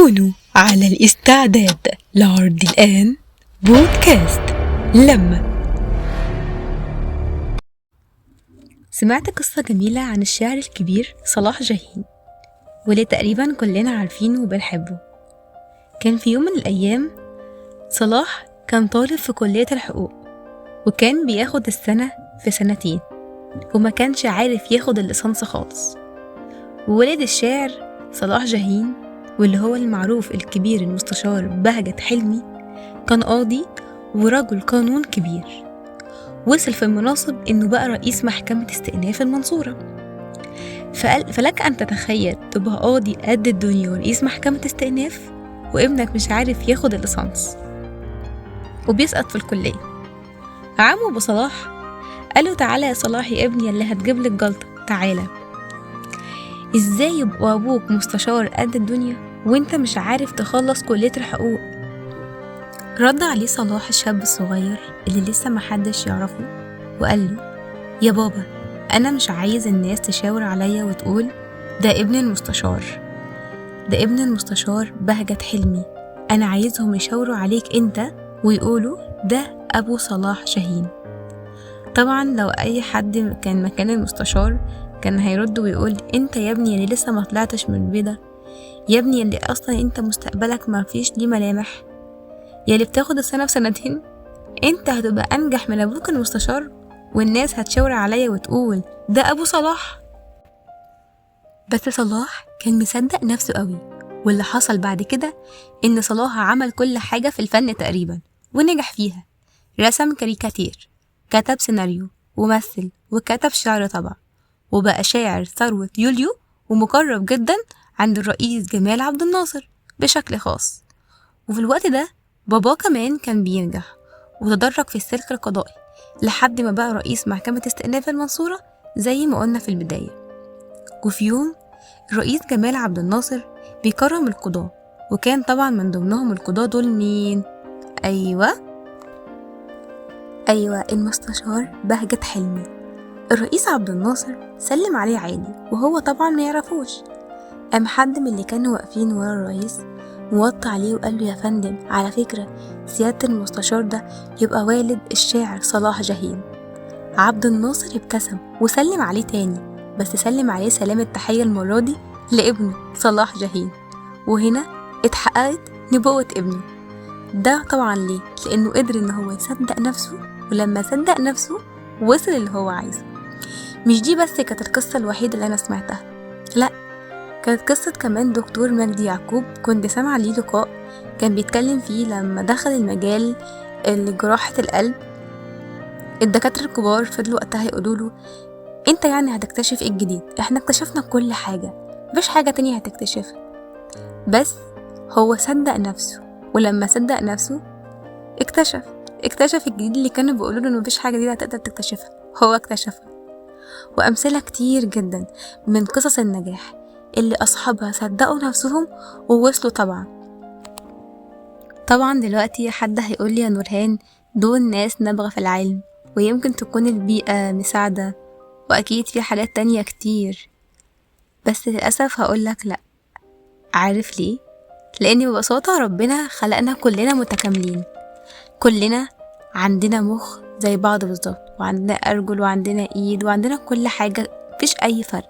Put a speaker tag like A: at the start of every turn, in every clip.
A: كونوا على الاستعداد لعرض الآن بودكاست لما. سمعت قصة جميلة عن الشاعر الكبير صلاح جاهين، واللي تقريبا كلنا عارفينه وبنحبه. كان في يوم من الأيام صلاح كان طالب في كلية الحقوق، وكان بياخد السنة في سنتين، وما كانش عارف ياخد الليسانس خالص. وولد الشاعر صلاح جاهين، واللي هو المعروف الكبير المستشار بهجت حلمي، كان قاضي ورجل قانون كبير. وصل في المناصب انه بقى رئيس محكمة استئناف المنصورة. فلك ان تتخيل تبقى قاضي قد الدنيا ورئيس محكمة استئناف، وابنك مش عارف ياخد الليسانس وبيسقط في الكلية. عمه بصلاح قاله تعالى يا صلاح يا ابني اللي هتجيب لك جلطة، تعالى. ازاي يبقى ابوك مستشار قد الدنيا وانت مش عارف تخلص كلية الحقوق؟ رد عليه صلاح الشاب الصغير اللي لسه محدش يعرفه وقال له يا بابا، انا مش عايز الناس تشاور عليا وتقول ده ابن المستشار، ده ابن المستشار بهجت حلمي. انا عايزهم يشاوروا عليك انت ويقولوا ده ابو صلاح جاهين. طبعا لو اي حد كان مكان المستشار كان هيرد ويقول انت يا ابني اللي لسه ما طلعتش من البيضة، يا ابني اللي اصلا انت مستقبلك ما فيش ليه ملامح، يا اللي بتاخد السنة في سنتين، انت هتبقى انجح من ابوك المستشار والناس هتشاور عليا وتقول ده ابو صلاح. بس صلاح كان مصدق نفسه قوي، واللي حصل بعد كده ان صلاح عمل كل حاجة في الفن تقريبا ونجح فيها. رسم كاريكاتير، كتب سيناريو، ومثل، وكتب شعر طبع، وبقى شاعر ثروة يوليو، ومقرب جدا عند الرئيس جمال عبد الناصر بشكل خاص. وفي الوقت ده باباه كمان كان بينجح وتدرج في السلك القضائي لحد ما بقى رئيس محكمة استئناف المنصورة زي ما قلنا في البداية. وفي يوم الرئيس جمال عبد الناصر بيكرم القضاة، وكان طبعا من ضمنهم القضاة دول مين؟ أيوة المستشار بهجت حلمي. الرئيس عبد الناصر سلم عليه عادي وهو طبعا ما يعرفوش. قام حد من اللي كانوا واقفين ورا الرئيس موطى عليه وقال له يا فندم، على فكرة سيادة المستشار ده يبقى والد الشاعر صلاح جاهين. عبد الناصر ابتسم وسلم عليه تاني، بس سلم عليه سلام التحية المرة دي لابنه صلاح جاهين. وهنا اتحققت نبوة ابنه ده. طبعا ليه؟ لأنه قدر إن هو يصدق نفسه، ولما صدق نفسه وصل اللي هو عايزه. مش دي بس كانت القصة الوحيدة اللي أنا سمعتها، لأ، كانت قصة كمان دكتور مجدي يعقوب. كنت سامعة ليه لقاء كان بيتكلم فيه لما دخل المجال لجراحة القلب. الدكاترة الكبار فضلوا وقتها يقولوله انت يعني هتكتشف ايه الجديد؟ احنا اكتشفنا كل حاجة، مفيش حاجة تانية هتكتشفها. بس هو صدق نفسه، ولما صدق نفسه اكتشف الجديد اللي كانوا بيقولوله انه مفيش حاجة جديدة هتقدر تكتشفها، هو اكتشفها. وأمثلة كتير جدا من قصص النجاح اللي أصحابها صدقوا نفسهم ووصلوا. طبعا دلوقتي حد هيقولي يا نورهان دول ناس نابغة في العلم، ويمكن تكون البيئة مساعدة، وأكيد في حاجات تانية كتير، بس للأسف هقولك لأ. عارف ليه؟ لأن ببساطة ربنا خلقنا كلنا متكاملين، كلنا عندنا مخ زي بعض بالظبط، وعندنا أرجل، وعندنا إيد، وعندنا كل حاجة، مفيش أي فرق.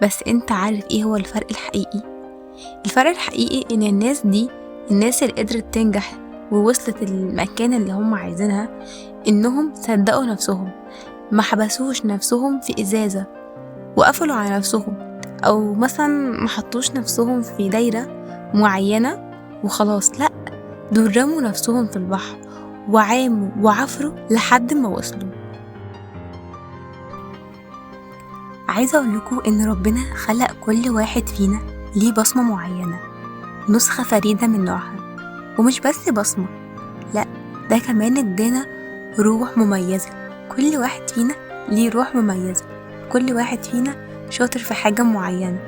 A: بس انت عارف ايه هو الفرق الحقيقي؟ الفرق الحقيقي ان الناس دي، الناس اللي قدرت تنجح ووصلت المكان اللي هم عايزينها، انهم صدقوا نفسهم، ما حبسوش نفسهم في ازازة وقفلوا على نفسهم، او مثلا ما حطوش نفسهم في دايرة معينة وخلاص. لا، دول رموا نفسهم في البحر وعاموا وعفروا لحد ما وصلوا. عايزة أقول لكم إن ربنا خلق كل واحد فينا ليه بصمة معينة، نسخة فريدة من نوعها. ومش بس بصمة، لأ، ده كمان ادانا روح مميزة. كل واحد فينا ليه روح مميزة، كل واحد فينا شاطر في حاجة معينة،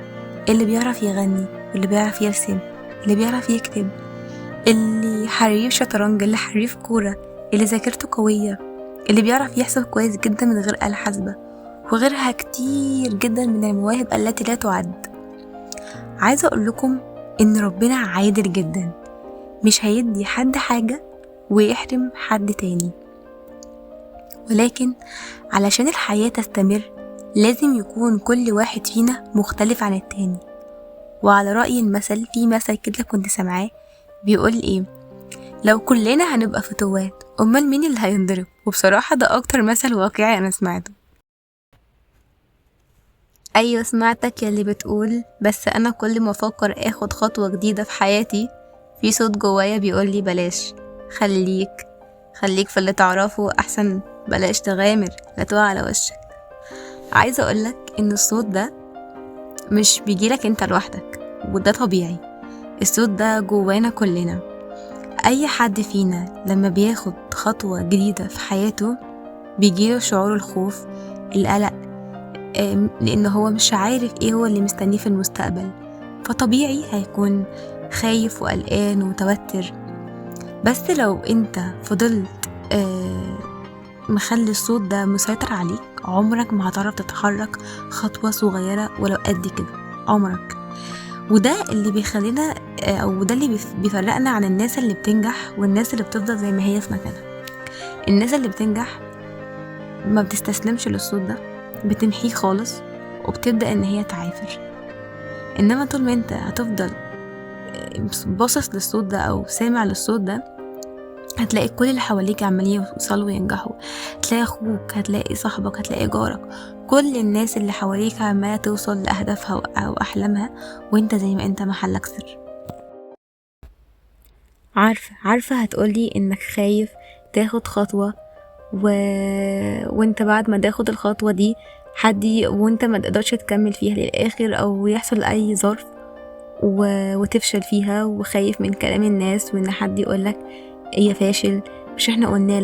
A: اللي بيعرف يغني، واللي بيعرف يرسم، اللي بيعرف يكتب، اللي حريف شطرنج، اللي حريف كورة، اللي ذاكرته قوية، اللي بيعرف يحسب كويس جدا من غير آلة حاسبة، وغيرها كتير جدا من المواهب التي لا تعد. عايزة أقول لكم إن ربنا عادل جدا، مش هيدي حد حاجة ويحرم حد تاني، ولكن علشان الحياة تستمر لازم يكون كل واحد فينا مختلف عن التاني. وعلى رأي المثل، في مثل كده كنت سمعاه بيقول ايه: لو كلنا هنبقى فتوات امال مين اللي هينضرب؟ وبصراحة ده اكتر مثل واقعي انا سمعته. ايوه سمعتك يلي بتقول، بس انا كل ما افكر اخد خطوة جديدة في حياتي في صوت جوايا بيقولي بلاش، خليك في اللي تعرفه احسن، بلاش تغامر لا تقع على وشك. عايزة اقولك ان الصوت ده مش بيجيلك انت لوحدك، وده طبيعي، الصوت ده جوانا كلنا. اي حد فينا لما بياخد خطوة جديدة في حياته بيجيله شعور الخوف، القلق، لان هو مش عارف ايه هو اللي مستنيه في المستقبل، فطبيعي هيكون خايف وقلقان ومتوتر. بس لو انت فضلت مخلي الصوت ده مسيطر عليك، عمرك ما هتعرف تتحرك خطوة صغيرة ولو قد كده، عمرك. وده اللي بيخلينا او ده اللي بيفرقنا عن الناس اللي بتنجح والناس اللي بتفضل زي ما هي في مكانها. الناس اللي بتنجح ما بتستسلمش للصوت ده، بتمحيه خالص وبتبدأ ان هي تعافر. انما طول ما انت هتفضل باصص للصوت ده او سامع للصوت ده، هتلاقي كل اللي حواليك عمالين يوصلوا وينجحوا، هتلاقي اخوك، هتلاقي صاحبك، هتلاقي جارك، كل الناس اللي حواليك عمالة توصل لأهدافها أو أحلامها، وانت زي ما انت محلك سر. عارفة هتقولي انك خايف تاخد خطوة وانت بعد ما تاخد الخطوة دي وانت ما تقدرش تكمل فيها للآخر او يحصل اي ظرف وتفشل فيها، وخايف من كلام الناس وان حد يقولك يا فاشل، مش احنا قلنا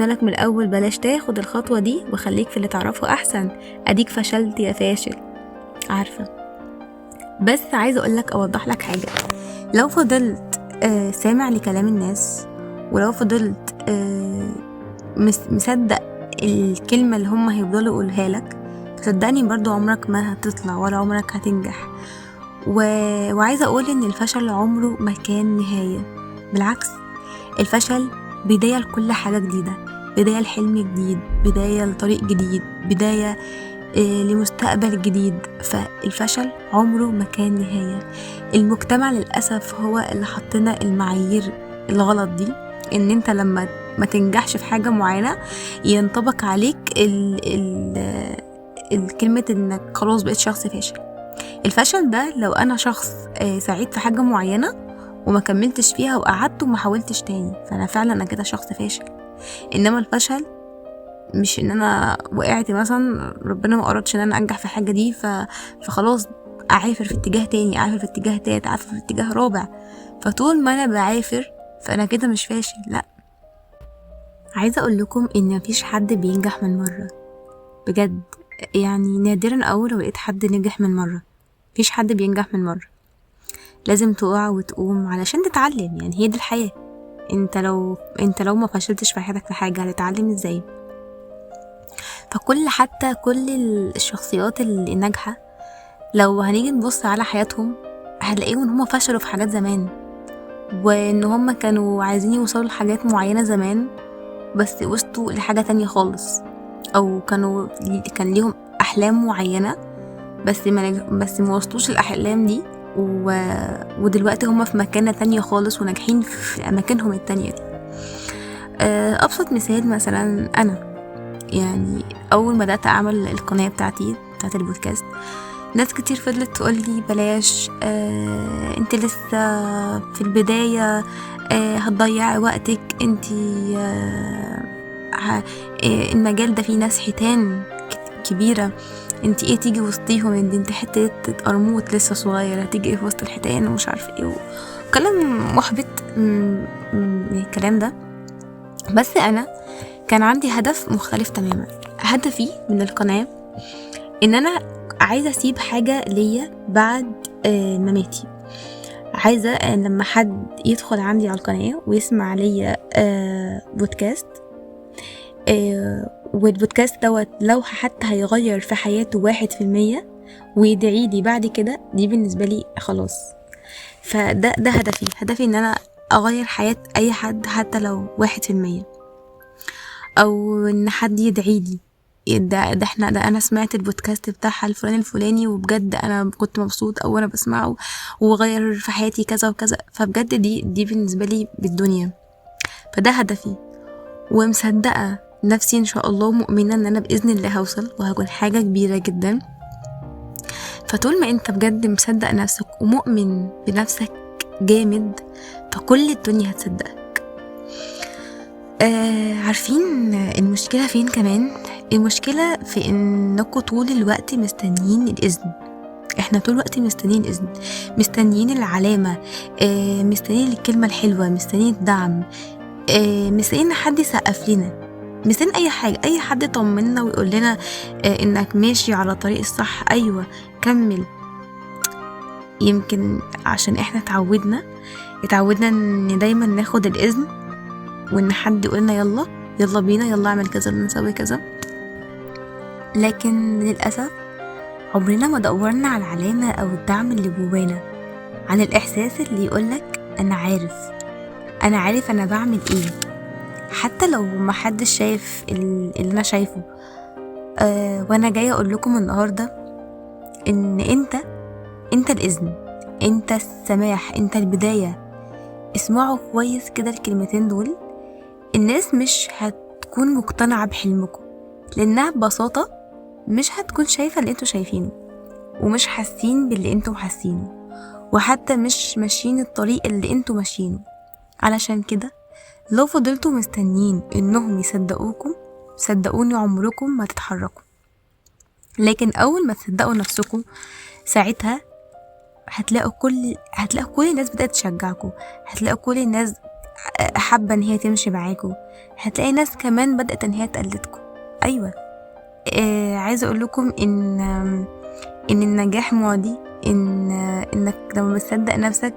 A: لك من الاول بلاش تاخد الخطوة دي وخليك في اللي تعرفه احسن، اديك فشلت يا فاشل. عارفة، بس عايزة اقولك اوضح لك حاجة. لو فضلت سامع لكلام الناس، ولو فضلت مصدق الكلمة اللي هم هيفضلوا يقولها لك، صدقني برضو عمرك ما هتطلع ولا عمرك هتنجح. وعايزة اقول ان الفشل عمره ما كان نهاية، بالعكس، الفشل بداية لكل حاجة جديدة، بداية لحلم جديد، بداية لطريق جديد، بداية لمستقبل جديد. فالفشل عمره ما كان نهاية. المجتمع للأسف هو اللي حطنا المعايير الغلط دي، ان انت لما ما تنجحش في حاجة معينة ينطبق عليك الكلمة انك خلاص بقيت شخص فاشل. الفشل ده لو انا شخص سعيد في حاجة معينة وما كملتش فيها وقعدت وما حاولتش تاني، فانا فعلا انا كده شخص فاشل. انما الفشل مش ان انا وقعت مثلا، ربنا ما قررش ان انا انجح في الحاجة دي فخلاص اعافر في اتجاه تاني، اعافر في اتجاه تالت، اعافر في اتجاه رابع، فطول ما انا بعافر فانا كده مش فاشل. لا، عايزة اقول لكم ان مفيش حد بينجح من مرة، بجد، يعني نادرا اول لو لقيت حد نجح من مرة. مفيش حد بينجح من مرة، لازم تقع وتقوم علشان تتعلم، يعني هي دي الحياة. انت لو ما فشلتش في حياتك في حاجة هتتعلم ازاي؟ حتى كل الشخصيات اللي ناجحة لو هنيجي نبص على حياتهم هنلاقيهم ان هم فشلوا في حاجات زمان، وان هم كانوا عايزين يوصلوا لحاجات معينة زمان بس وصلوا لحاجة تانية خالص، او كان ليهم احلام معينة بس ما وصلوش الاحلام دي، ودلوقتي هم في مكانة تانية خالص وناجحين في اماكنهم التانية دي. ابسط مثال مثلا، انا يعني اول ما بدات اعمل القناه بتاعت البودكاست، ناس كتير فضلت تقولي بلاش، انت لسه في البدايه، هتضيعي وقتك، انت المجال ده فيه ناس حيتان كبيره، انت ايه تيجي وسطيهم، انت حته قرموط لسه صغيره تيجي في وسط الحيتان ومش عارفه ايه، كلام محبط من الكلام ده. بس انا كان عندي هدف مختلف تماما. هدفي من القناة ان انا عايزة اسيب حاجة ليا بعد مماتي. عايزة لما حد يدخل عندي على القناة ويسمع ليا بودكاست، والبودكاست دوت لو حتى هيغير في حياته 1% ويدعي لي بعد كده، دي بالنسبة لي خلاص. فده هدفي ان انا اغير حياة اي حد، حتى لو 1%، او ان حد يدعيلي. ده انا سمعت البودكاست بتاعها الفلاني وبجد انا كنت مبسوط او انا بسمعه وغير في حياتي كذا وكذا. فبجد دي بالنسبة لي بالدنيا. فده هدفي، ومصدقة نفسي ان شاء الله، مؤمنة ان انا بإذن الله هوصل وهكون حاجة كبيرة جدا. فطول ما انت بجد مصدق نفسك ومؤمن بنفسك جامد، فكل الدنيا هتصدقك. عارفين المشكلة فين كمان؟ المشكلة في انكم طول الوقت مستنيين الإذن. احنا طول الوقت مستنيين الإذن، مستنيين العلامة، مستنيين الكلمة الحلوة، مستنيين الدعم، مستنيين حد يسقف لنا، مستنيين اي حد يطمنا ويقول لنا انك ماشي على طريق الصح. ايوه كمل. يمكن عشان احنا اتعودنا ان دايما ناخد الإذن، وان حد يقولنا يلا بينا، يلا اعمل كذا، يلا نسوي كذا. لكن للأسف عمرنا ما دورنا على العلامة او الدعم اللي جوانا، عن الإحساس اللي يقولك انا عارف انا بعمل ايه، حتى لو ما حدش شايف اللي انا شايفه. وانا جاية اقول لكم النهاردة ان انت الإذن، انت السماح، انت البداية. اسمعوا كويس كده الكلمتين دول. الناس مش هتكون مقتنعة بحلمكم، لانها ببساطة مش هتكون شايفة اللي انتوا شايفينه، ومش حاسين باللي انتوا حاسينه، وحتى مش ماشيين الطريق اللي انتوا ماشيينه. علشان كده لو فضلتوا مستنيين انهم يصدقوكم، صدقوني عمركم ما تتحركوا. لكن اول ما تصدقوا نفسكم، ساعتها هتلاقوا كل الناس بدأت تشجعكم، هتلاقوا كل الناس حابة ان هي تمشي معاكم، هتلاقي ناس كمان بدأت ان هي تقلدكم. ايوه. عايزة اقول لكم ان النجاح معدي، انك لما بتصدق نفسك،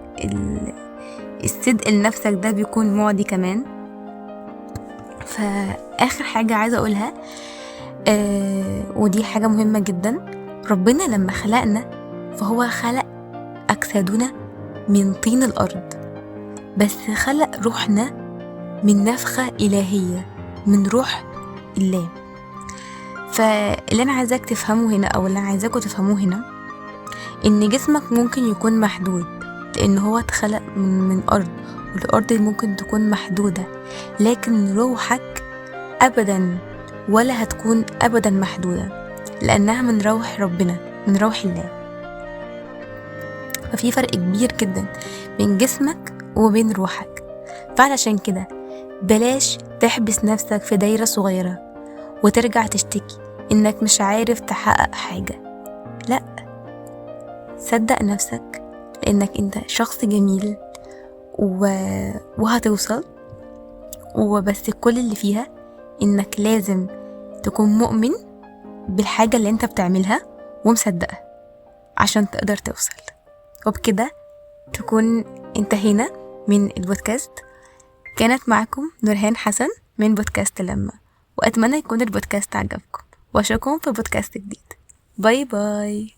A: الصدق لنفسك ده بيكون معدي كمان. فآخر حاجة عايزة اقولها، ودي حاجة مهمة جدا، ربنا لما خلقنا فهو خلق أجسادنا من طين الأرض، بس خلق روحنا من نفخة إلهية، من روح الله. فاللي أنا عايزاك تفهمه هنا، أو اللي أنا عايزاكوا تفهموه هنا، إن جسمك ممكن يكون محدود لأن هو اتخلق من أرض، والأرض ممكن تكون محدودة، لكن روحك أبدا ولا هتكون أبدا محدودة، لأنها من روح ربنا، من روح الله. ففي فرق كبير جدا بين جسمك وبين روحك. فعلشان كده بلاش تحبس نفسك في دايرة صغيرة وترجع تشتكي انك مش عارف تحقق حاجة. لا، صدق نفسك، لانك انت شخص جميل وهتوصل. وبس كل اللي فيها انك لازم تكون مؤمن بالحاجة اللي انت بتعملها ومصدقها عشان تقدر توصل. وبكده تكون انتهينا من البودكاست. كانت معكم نورهان حسن من بودكاست لما، وأتمنى يكون البودكاست عجبكم، وأشوفكم في بودكاست جديد. باي باي.